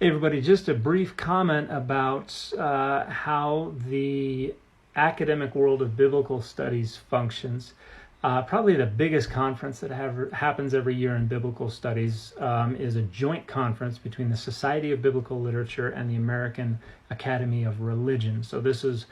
Hey everybody, just a brief comment about how the academic world of biblical studies functions. Probably the biggest conference that happens every year in biblical studies is a joint conference between the Society of Biblical Literature and the American Academy of Religion. So this is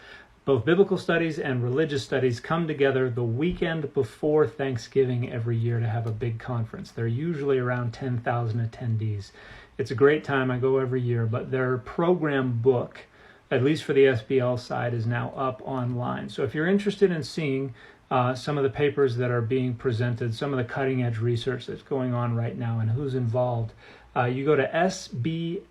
both biblical studies and religious studies come together the weekend before Thanksgiving every year to have a big conference. They're usually around 10,000 attendees. It's a great time. I go every year, but their program book, at least for the SBL side, is now up online. So if you're interested in seeing some of the papers that are being presented, some of the cutting edge research that's going on right now and who's involved, you go to sbl-site.org,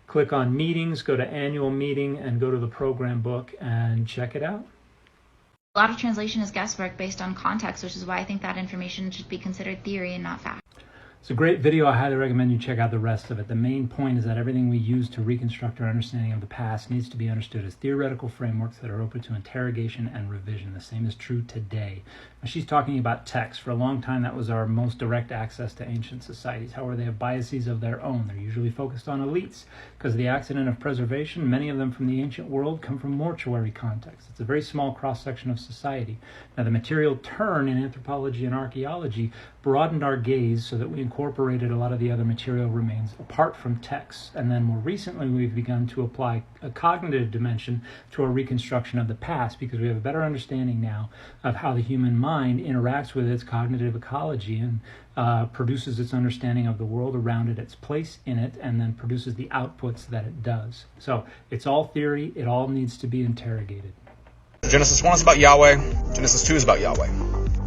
click on meetings, go to annual meeting, and go to the program book and check it out. A lot of translation is guesswork based on context, which is why I think that information should be considered theory and not fact. It's a great video. I highly recommend you check out the rest of it. The main point is that everything we use to reconstruct our understanding of the past needs to be understood as theoretical frameworks that are open to interrogation and revision. The same is true today. Now, she's talking about text. For a long time, that was our most direct access to ancient societies. However, they have biases of their own. They're usually focused on elites. Because of the accident of preservation, many of them from the ancient world come from mortuary contexts. It's a very small cross-section of society. Now, the material turn in anthropology and archaeology broadened our gaze so that we incorporated a lot of the other material remains apart from texts. And then more recently, we've begun to apply a cognitive dimension to our reconstruction of the past because we have a better understanding now of how the human mind interacts with its cognitive ecology and produces its understanding of the world around it, its place in it, and then produces the outputs that it does. So it's all theory. It all needs to be interrogated. Genesis 1 is about Yahweh. Genesis 2 is about Yahweh.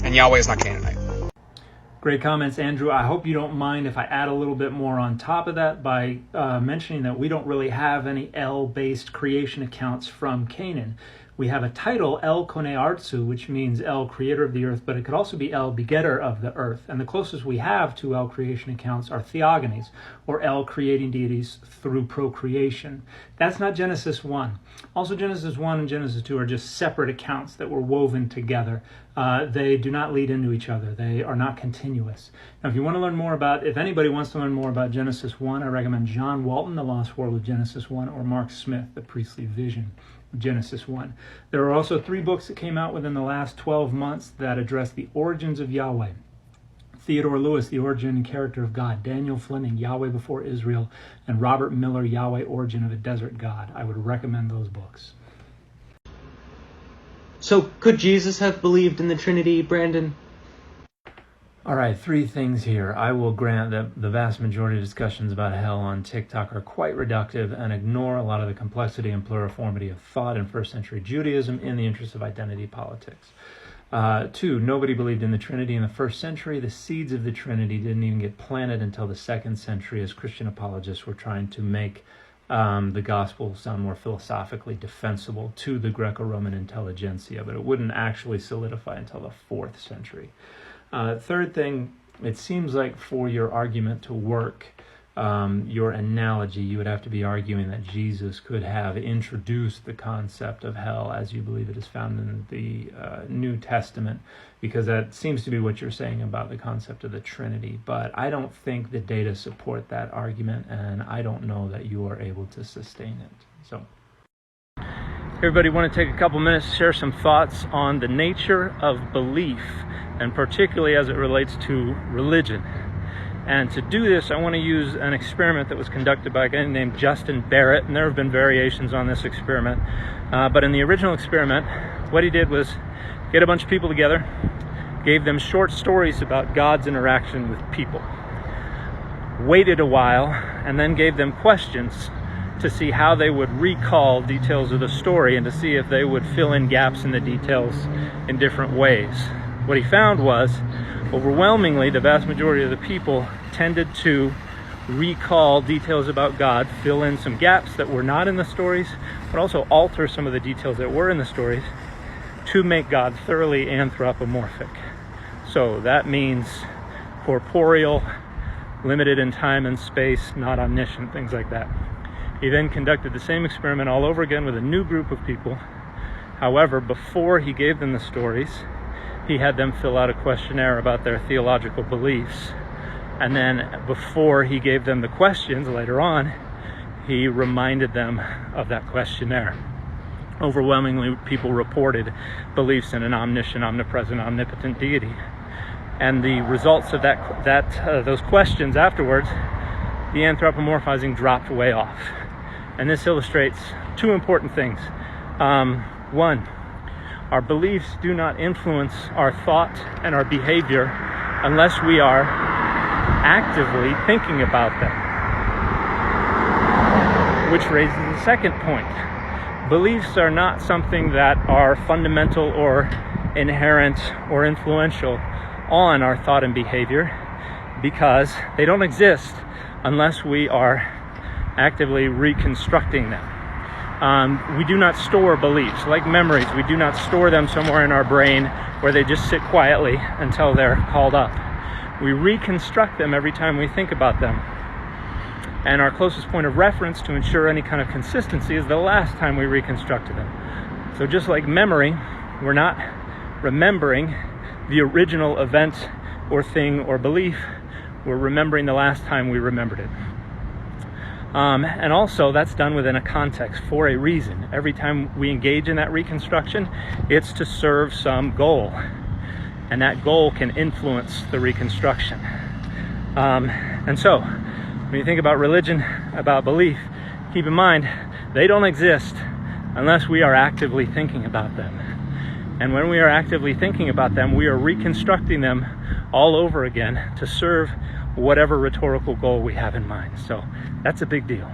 And Yahweh is not Canaanite. Great comments, Andrew. I hope you don't mind if I add a little bit more on top of that by mentioning that we don't really have any El-based creation accounts from Canaan. We have a title, El Kone Artsu, which means El, creator of the earth, but it could also be El, begetter of the earth. And the closest we have to El creation accounts are theogonies, or El creating deities through procreation. That's not Genesis 1. Also, Genesis 1 and Genesis 2 are just separate accounts that were woven together. They do not lead into each other. They are not continuous. Now, if you want to learn more about, if anybody wants to learn more about Genesis 1, I recommend John Walton, The Lost World of Genesis 1, or Mark Smith, The Priestly Vision of Genesis 1. There are also 3 books that came out within the last 12 months that address the origins of Yahweh. Theodore Lewis, The Origin and Character of God. Daniel Fleming, Yahweh Before Israel. And Robert Miller, Yahweh, Origin of a Desert God. I would recommend those books. So, could Jesus have believed in the Trinity, Brandon? All right, 3 things here. I will grant that the vast majority of discussions about hell on TikTok are quite reductive and ignore a lot of the complexity and pluriformity of thought in first century Judaism in the interest of identity politics. 2, nobody believed in the Trinity in the first century. The seeds of the Trinity didn't even get planted until the 2nd century as Christian apologists were trying to make the gospel sound more philosophically defensible to the Greco-Roman intelligentsia, but it wouldn't actually solidify until the 4th century. 3rd thing, it seems like for your argument to work, your analogy, you would have to be arguing that Jesus could have introduced the concept of hell as you believe it is found in the New Testament, because that seems to be what you're saying about the concept of the Trinity. But I don't think the data support that argument, and I don't know that you are able to sustain it. So, everybody, want to take a couple minutes to share some thoughts on the nature of belief, and particularly as it relates to religion. And to do this, I want to use an experiment that was conducted by a guy named Justin Barrett, and there have been variations on this experiment. But in the original experiment, what he did was get a bunch of people together, gave them short stories about God's interaction with people, waited a while, and then gave them questions to see how they would recall details of the story and to see if they would fill in gaps in the details in different ways. What he found was, overwhelmingly, the vast majority of the people tended to recall details about God, fill in some gaps that were not in the stories, but also alter some of the details that were in the stories to make God thoroughly anthropomorphic. So that means corporeal, limited in time and space, not omniscient, things like that. He then conducted the same experiment all over again with a new group of people. However, before he gave them the stories, he had them fill out a questionnaire about their theological beliefs. And then before he gave them the questions later on, he reminded them of that questionnaire. Overwhelmingly, people reported beliefs in an omniscient, omnipresent, omnipotent deity. And the results of those questions afterwards, the anthropomorphizing dropped way off. And this illustrates two important things. One, our beliefs do not influence our thought and our behavior unless we are actively thinking about them. Which raises the second point. Beliefs are not something that are fundamental or inherent or influential on our thought and behavior, because they don't exist unless we are actively reconstructing them. We do not store beliefs like memories. We do not store them somewhere in our brain where they just sit quietly until they're called up. We reconstruct them every time we think about them. And our closest point of reference to ensure any kind of consistency is the last time we reconstructed them. So just like memory, we're not remembering the original event or thing or belief. We're remembering the last time we remembered it. And also that's done within a context for a reason. Every time we engage in that reconstruction, it's to serve some goal. And that goal can influence the reconstruction. And so, when you think about religion, about belief, keep in mind, they don't exist unless we are actively thinking about them. And when we are actively thinking about them, we are reconstructing them all over again to serve whatever rhetorical goal we have in mind. So that's a big deal.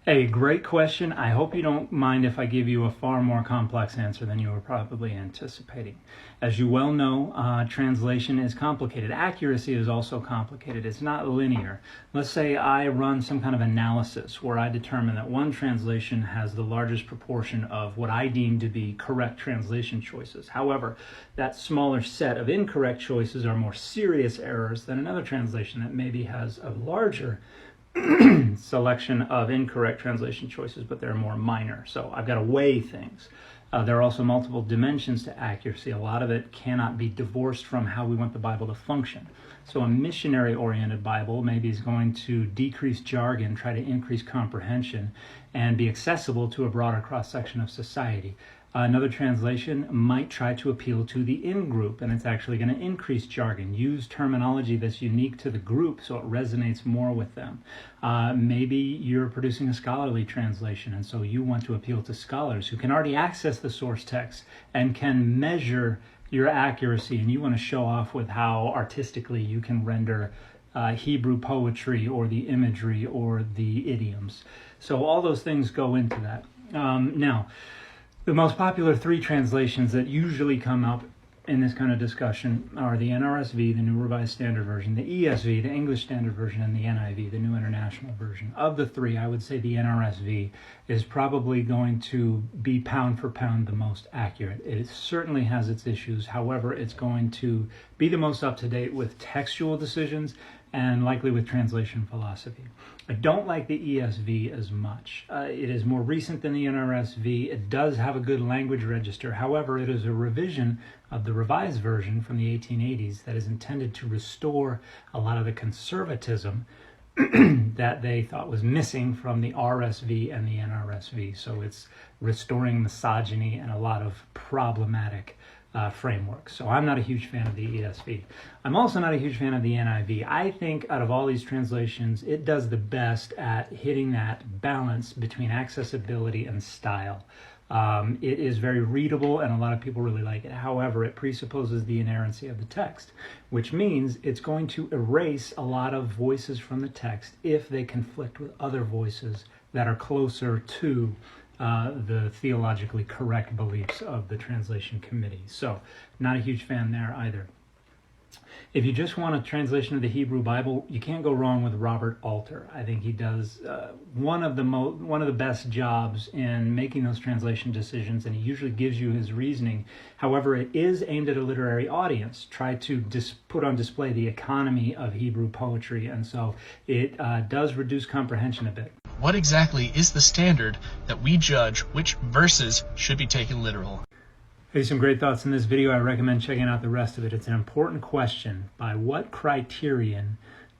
Hey, great question. I hope you don't mind if I give you a far more complex answer than you were probably anticipating. As you well know, translation is complicated. Accuracy is also complicated. It's not linear. Let's say I run some kind of analysis where I determine that one translation has the largest proportion of what I deem to be correct translation choices. However, that smaller set of incorrect choices are more serious errors than another translation that maybe has a larger selection of incorrect translation choices, but they're more minor. So I've got to weigh things. There are also multiple dimensions to accuracy. A lot of it cannot be divorced from how we want the Bible to function. So a missionary-oriented Bible maybe is going to decrease jargon, try to increase comprehension, and be accessible to a broader cross-section of society. Another translation might try to appeal to the in-group, and it's actually going to increase jargon, use terminology that's unique to the group so it resonates more with them. Maybe you're producing a scholarly translation, and so you want to appeal to scholars who can already access the source text and can measure your accuracy, and you want to show off with how artistically you can render Hebrew poetry or the imagery or the idioms. So all those things go into that. Now, the most popular three translations that usually come up in this kind of discussion are the NRSV, the New Revised Standard Version, the ESV, the English Standard Version, and the NIV, the New International Version. Of the three, I would say the NRSV is probably going to be pound for pound the most accurate. It certainly has its issues. However, it's going to be the most up-to-date with textual decisions and likely with translation philosophy. I don't like the ESV as much. It is more recent than the NRSV. It does have a good language register. However, it is a revision of the Revised Version from the 1880s that is intended to restore a lot of the conservatism that they thought was missing from the RSV and the NRSV. So it's restoring misogyny and a lot of problematic framework. So I'm not a huge fan of the ESV. I'm also not a huge fan of the NIV. I think out of all these translations, it does the best at hitting that balance between accessibility and style. It is very readable and a lot of people really like it. However, it presupposes the inerrancy of the text, which means it's going to erase a lot of voices from the text if they conflict with other voices that are closer to the theologically correct beliefs of the translation committee. So, not a huge fan there either. If you just want a translation of the Hebrew Bible, you can't go wrong with Robert Alter. I think he does one of the best jobs in making those translation decisions, and he usually gives you his reasoning. However, it is aimed at a literary audience. Try to put on display the economy of Hebrew poetry, and so it does reduce comprehension a bit. What exactly is the standard that we judge which verses should be taken literal? Hey, some great thoughts in this video. I recommend checking out the rest of it. It's an important question. By what criterion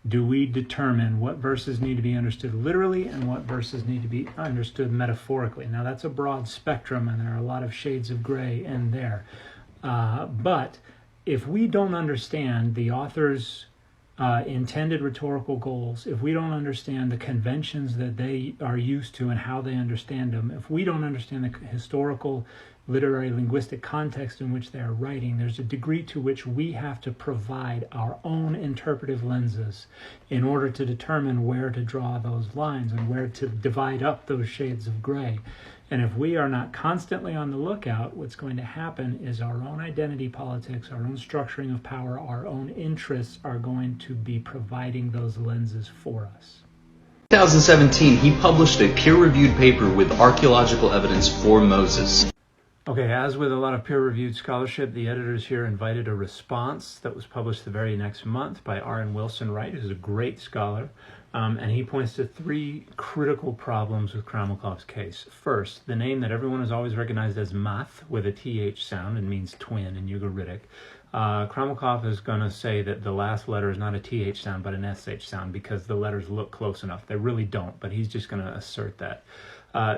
do we determine what verses need to be understood literally and what verses need to be understood metaphorically? Now, that's a broad spectrum, and there are a lot of shades of gray in there. But if we don't understand the author's intended rhetorical goals, if we don't understand the conventions that they are used to and how they understand them, if we don't understand the historical, literary, linguistic context in which they are writing, there's a degree to which we have to provide our own interpretive lenses in order to determine where to draw those lines and where to divide up those shades of gray. And if we are not constantly on the lookout, what's going to happen is our own identity politics, our own structuring of power, our own interests are going to be providing those lenses for us. In 2017, he published a peer-reviewed paper with archaeological evidence for Moses. Okay, as with a lot of peer-reviewed scholarship, the editors here invited a response that was published the very next month by R.N. Wilson Wright, who's a great scholar, and he points to three critical problems with Kramlikov's case. First, the name that everyone has always recognized as math with a TH sound and means twin in Ugaritic. Kramlikov is going to say that the last letter is not a TH sound but an SH sound because the letters look close enough. They really don't, but he's just going to assert that.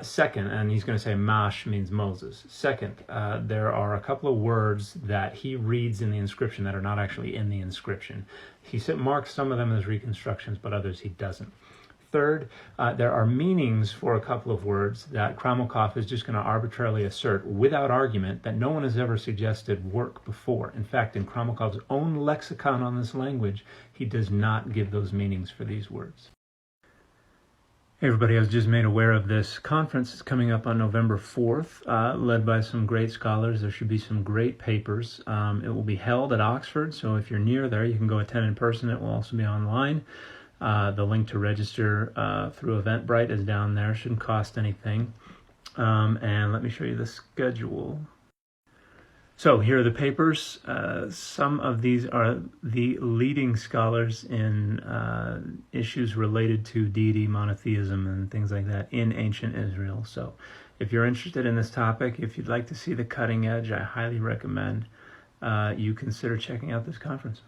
Second, and he's going to say Mash means Moses. Second, there are a couple of words that he reads in the inscription that are not actually in the inscription. He marks some of them as reconstructions, but others he doesn't. Third, there are meanings for a couple of words that Kramlikov is just going to arbitrarily assert without argument that no one has ever suggested work before. In fact, in Kramlikov's own lexicon on this language, he does not give those meanings for these words. Hey everybody, I was just made aware of this conference. It's coming up on November 4th, led by some great scholars. There should be some great papers. It will be held at Oxford, so if you're near there, you can go attend in person. It will also be online. The link to register through Eventbrite is down there. Shouldn't cost anything. And let me show you the schedule. So here are the papers. Some of these are the leading scholars in issues related to deity, monotheism, and things like that in ancient Israel. So if you're interested in this topic, if you'd like to see the cutting edge, I highly recommend you consider checking out this conference.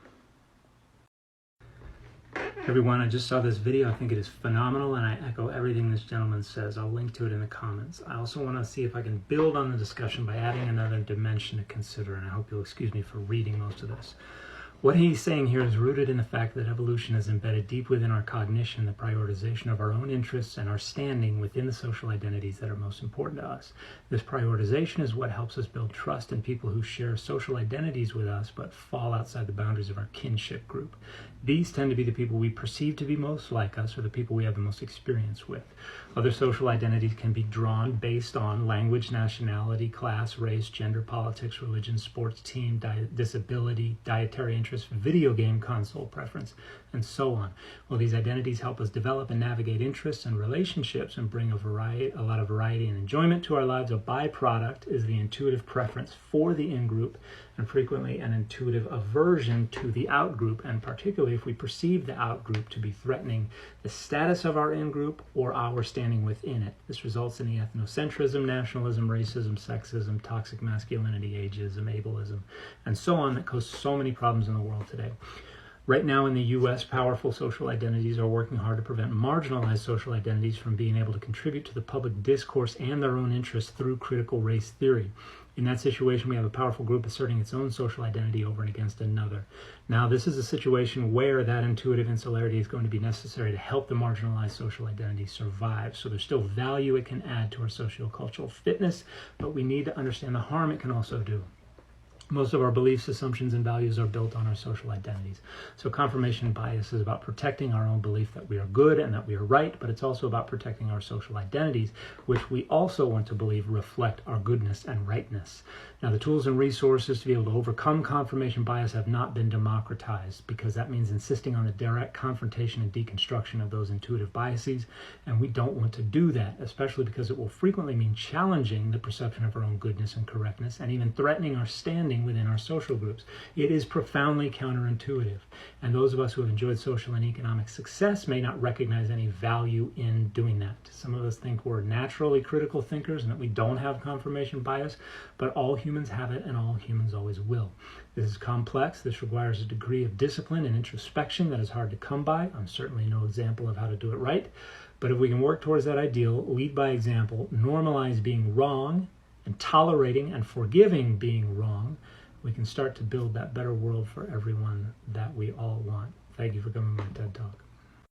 Everyone, I just saw this video. I think it is phenomenal, and I echo everything this gentleman says. I'll link to it in the comments. I also want to see if I can build on the discussion by adding another dimension to consider, and I hope you'll excuse me for reading most of this. What he's saying here is rooted in the fact that evolution has embedded deep within our cognition the prioritization of our own interests and our standing within the social identities that are most important to us. This prioritization is what helps us build trust in people who share social identities with us but fall outside the boundaries of our kinship group. These tend to be the people we perceive to be most like us or the people we have the most experience with. Other social identities can be drawn based on language, nationality, class, race, gender, politics, religion, sports team, disability, dietary interest, video game console preference, and so on. Well, these identities help us develop and navigate interests and relationships and bring a lot of variety and enjoyment to our lives. A byproduct is the intuitive preference for the in-group and frequently an intuitive aversion to the out-group, and particularly if we perceive the out-group to be threatening the status of our in-group or our standing within it. This results in the ethnocentrism, nationalism, racism, sexism, toxic masculinity, ageism, ableism, and so on that cause so many problems in the world today. Right now in the U.S., powerful social identities are working hard to prevent marginalized social identities from being able to contribute to the public discourse and their own interests through critical race theory. In that situation, we have a powerful group asserting its own social identity over and against another. Now, this is a situation where that intuitive insularity is going to be necessary to help the marginalized social identity survive. So there's still value it can add to our socio-cultural fitness, but we need to understand the harm it can also do. Most of our beliefs, assumptions, and values are built on our social identities. So confirmation bias is about protecting our own belief that we are good and that we are right, but it's also about protecting our social identities, which we also want to believe reflect our goodness and rightness. Now, the tools and resources to be able to overcome confirmation bias have not been democratized, because that means insisting on the direct confrontation and deconstruction of those intuitive biases, and we don't want to do that, especially because it will frequently mean challenging the perception of our own goodness and correctness, and even threatening our standing within our social groups. It is profoundly counterintuitive, and those of us who have enjoyed social and economic success may not recognize any value in doing that. Some of us think we're naturally critical thinkers and that we don't have confirmation bias, but all humans have it and all humans always will. This is complex. This requires a degree of discipline and introspection that is hard to come by. I'm certainly no example of how to do it right. But if we can work towards that ideal, lead by example, normalize being wrong, and tolerating and forgiving being wrong, we can start to build that better world for everyone that we all want. Thank you for coming to my TED Talk.